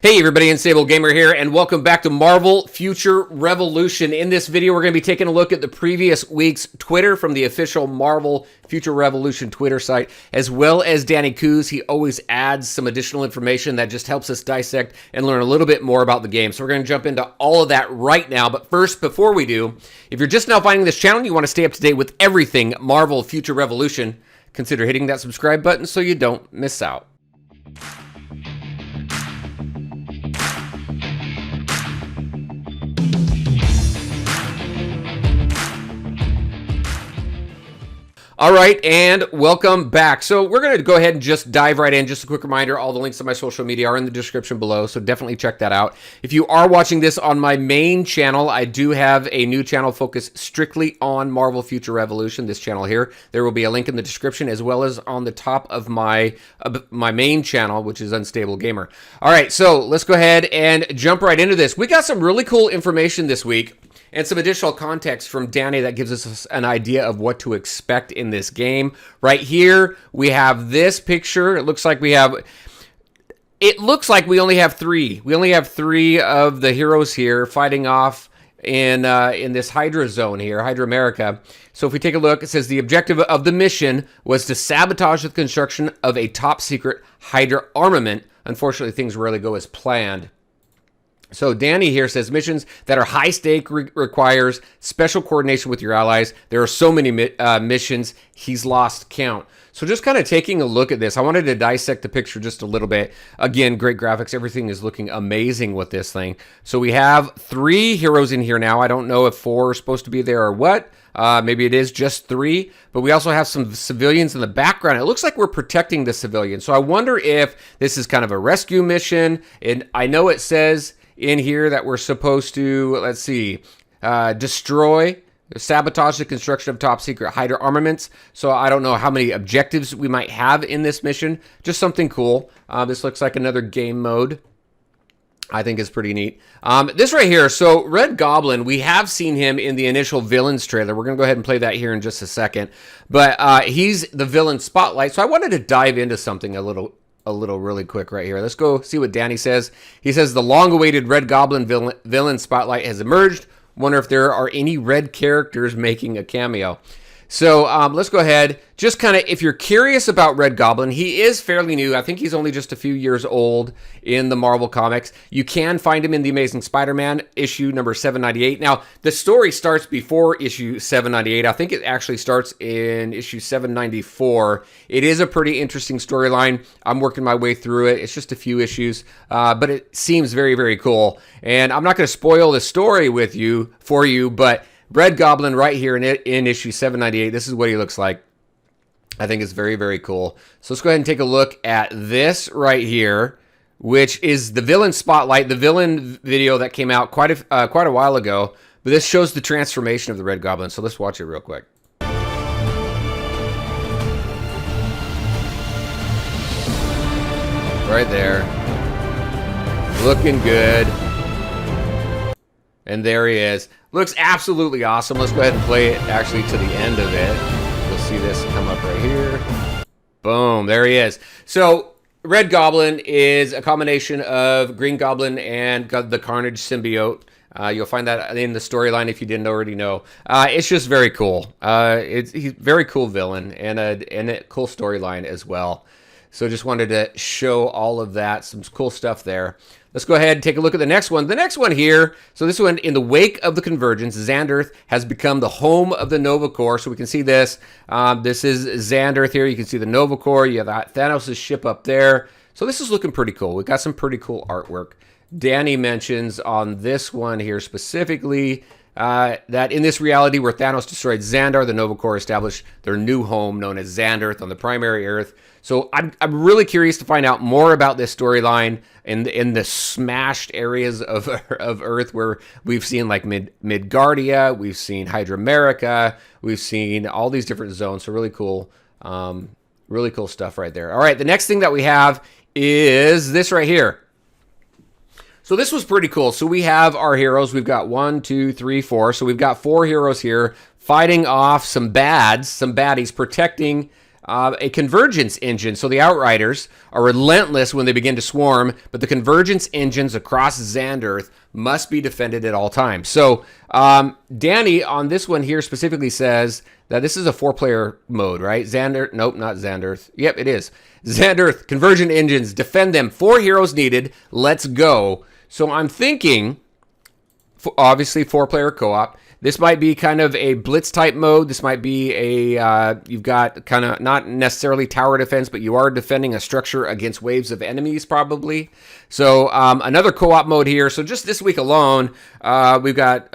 Hey everybody, Unstable Gamer here, and welcome back to Marvel Future Revolution. In this video, we're going to be taking a look at the previous week's Twitter from the official Marvel Future Revolution Twitter site, as well as Danny Kuz. He always adds some additional information that just helps us dissect and learn a little bit more about the game. So we're going to jump into all of that right now. But first, before we do, if you're just now finding this channel and you want to stay up to date with everything Marvel Future Revolution, consider hitting that subscribe button so you don't miss out. All right, and welcome back. So we're going to go ahead and just dive right in. Just a quick reminder, all the links to my social media are in the description below, so definitely check that out. If you are watching this on my main channel, I do have a new channel focused strictly on Marvel Future Revolution, this channel here. There will be a link in the description as well as on the top of my main channel, which is Unstable Gamer. All right, so let's go ahead and jump right into this. We got some really cool information this week and some additional context from Danny that gives us an idea of what to expect in this game. Right here, we have this picture. It looks like we only have three. We only have three of the heroes here fighting off in this Hydra zone here, Hydra America. So if we take a look, it says the objective of the mission was to sabotage the construction of a top secret Hydra armament. Unfortunately, things rarely go as planned. So Danny here says missions that are high stake requires special coordination with your allies. There are so many missions, he's lost count. So just kind of taking a look at this, I wanted to dissect the picture just a little bit. Again, great graphics. Everything is looking amazing with this thing. So we have three heroes in here now. I don't know if four are supposed to be there or what. Maybe it is just three, but we also have some civilians in the background. It looks like we're protecting the civilians. So I wonder if this is kind of a rescue mission. And I know it says in here that we're supposed to, let's see, destroy, sabotage the construction of top secret Hydra armaments. So I don't know how many objectives we might have in this mission. Just something cool. This looks like another game mode. I think is pretty neat. This right here, so Red Goblin, we have seen him in the initial Villains trailer. We're going to go ahead and play that here in just a second. But he's the villain spotlight. So I wanted to dive into something a little really quick right here. Let's go see what Danny says. He says the long-awaited Red Goblin villain spotlight has emerged. Wonder if there are any red characters making a cameo. So let's go ahead. Just kind of, if you're curious about Red Goblin, he is fairly new. I think he's only just a few years old in the Marvel Comics. You can find him in The Amazing Spider-Man issue number 798. Now, the story starts before issue 798. I think it actually starts in issue 794. It is a pretty interesting storyline. I'm working my way through it. It's just a few issues, but it seems very, very cool. And I'm not going to spoil the story for you, but Red Goblin right here in issue 798, this is what he looks like. I think it's very, very cool. So let's go ahead and take a look at this right here, which is the villain spotlight, the villain video that came out quite a while ago. But this shows the transformation of the Red Goblin. So let's watch it real quick. Right there. Looking good. And there he is. Looks absolutely awesome. Let's go ahead and play it actually to the end of it. You'll see this come up right here. Boom, there he is. So Red Goblin is a combination of Green Goblin and the Carnage symbiote. You'll find that in the storyline if you didn't already know. It's just very cool. He's a very cool villain and a cool storyline as well. So just wanted to show all of that, some cool stuff there. Let's go ahead and take a look at the next one. The next one here, so this one, in the wake of the convergence, Xanderth has become the home of the Nova Corps. So we can see this. This is Xanderth here. You can see the Nova Corps. You have Thanos' ship up there. So this is looking pretty cool. We've got some pretty cool artwork. Danny mentions on this one here specifically that in this reality where Thanos destroyed Xandar, the Nova Corps established their new home known as Xanderth on the primary Earth. So I'm really curious to find out more about this storyline in the smashed areas of Earth where we've seen like Midgardia, we've seen Hydra America, we've seen all these different zones. So really cool stuff right there. All right, the next thing that we have is this right here. So this was pretty cool. So we have our heroes. We've got 1, 2, 3, 4. So we've got 4 heroes here fighting off some baddies, protecting a convergence engine. So the Outriders are relentless when they begin to swarm, but the convergence engines across Xanderth must be defended at all times. So Danny on this one here specifically says that this is a 4-player mode, right? Xanderth, nope, not Xanderth. Yep, it is. Xanderth, convergent engines, defend them. 4 heroes needed. Let's go. So I'm thinking, obviously 4-player co-op. This might be kind of a blitz type mode. This might be a, you've got kind of not necessarily tower defense, but you are defending a structure against waves of enemies probably. So another co-op mode here. So just this week alone, we've got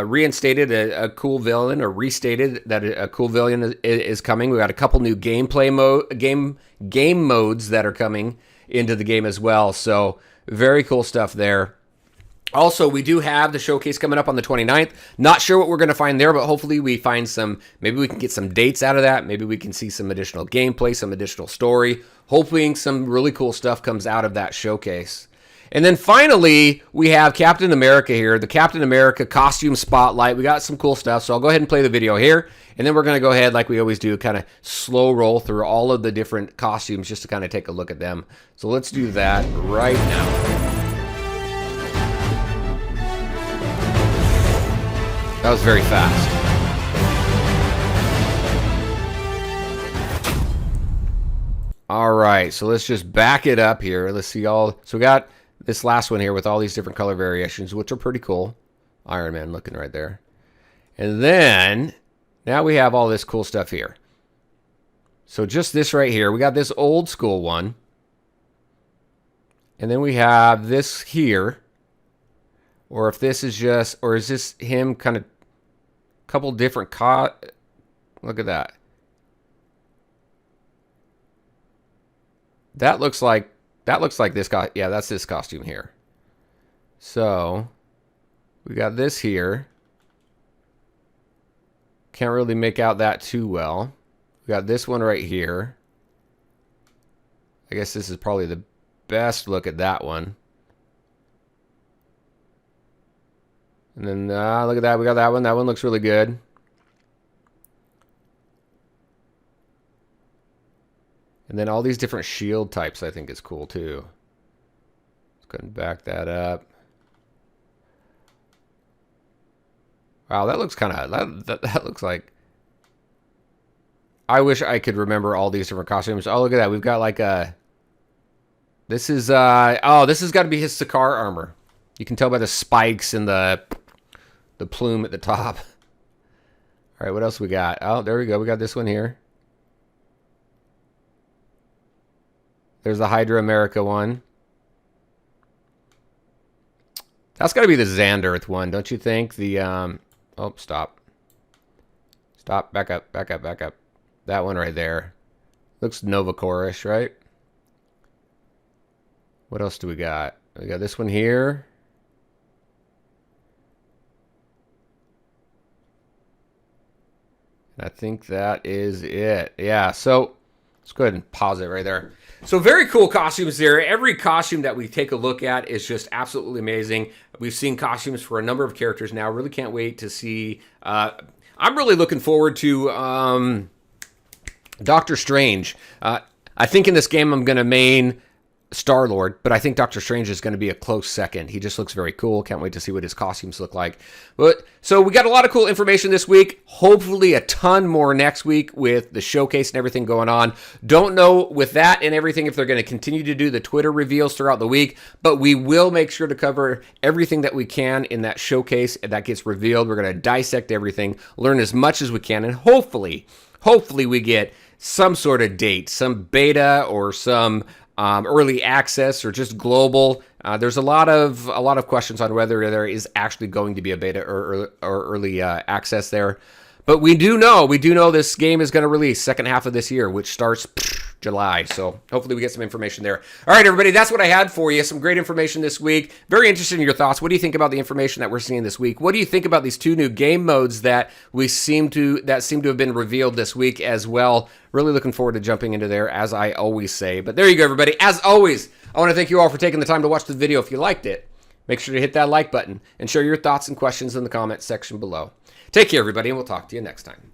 reinstated a cool villain, or restated that a cool villain is coming. We've got a couple new gameplay game modes that are coming into the game as well. So very cool stuff there. Also, we do have the showcase coming up on the 29th. Not sure what we're going to find there, but hopefully we find some, maybe we can get some dates out of that. Maybe we can see some additional gameplay, some additional story. Hoping some really cool stuff comes out of that showcase. And then finally, we have Captain America here, the Captain America costume spotlight. We got some cool stuff, so I'll go ahead and play the video here. And then we're going to go ahead, like we always do, kind of slow roll through all of the different costumes just to kind of take a look at them. So let's do that right now. That was very fast. All right, so let's just back it up here. Let's see all. So we got this last one here with all these different color variations, which are pretty cool. Iron Man looking right there. And then now we have all this cool stuff here. So just this right here, we got this old school one. And then we have this here. Or if this is just, or is this him kind of couple different look at that. That looks like this guy. Yeah, that's this costume here. So we got this here. Can't really make out that too well. We got this one right here. I guess this is probably the best look at that one. And then look at that. We got that one. That one looks really good. And then all these different shield types I think is cool too. Let's go ahead and back that up. Wow, that looks kind of, that looks like, I wish I could remember all these different costumes. Oh, look at that. We've got like a, this is, oh, this has got to be his Sakaar armor. You can tell by the spikes and the plume at the top. All right, what else we got? Oh, there we go. We got this one here. There's the Hydra America one. That's got to be the Xanderth one, don't you think? The, oh, stop. Stop, back up, back up, back up. That one right there. Looks Nova Corps-ish, right? What else do we got? We got this one here. I think that is it. Yeah, so let's go ahead and pause it right there. So very cool costumes there. Every costume that we take a look at is just absolutely amazing. We've seen costumes for a number of characters now. Really can't wait to see. I'm really looking forward to Doctor Strange. I think in this game I'm going to main Star-Lord, but I think Doctor Strange is going to be a close second. He just looks very cool. Can't wait to see what his costumes look like. But so we got a lot of cool information this week. Hopefully a ton more next week with the showcase and everything going on. Don't know with that and everything if they're going to continue to do the Twitter reveals throughout the week, but we will make sure to cover everything that we can in that showcase that gets revealed. We're going to dissect everything, learn as much as we can, and hopefully we get some sort of date, some beta or some early access or just global. There's a lot of questions on whether there is actually going to be a beta or early access there. But we do know this game is going to release second half of this year, which starts July. So hopefully we get some information there. All right, everybody, that's what I had for you. Some great information this week. Very interested in your thoughts. What do you think about the information that we're seeing this week? What do you think about these two new game modes that seem to have been revealed this week as well? Really looking forward to jumping into there, as I always say. But there you go, everybody. As always, I want to thank you all for taking the time to watch the video. If you liked it, make sure to hit that like button and share your thoughts and questions in the comments section below. Take care, everybody, and we'll talk to you next time.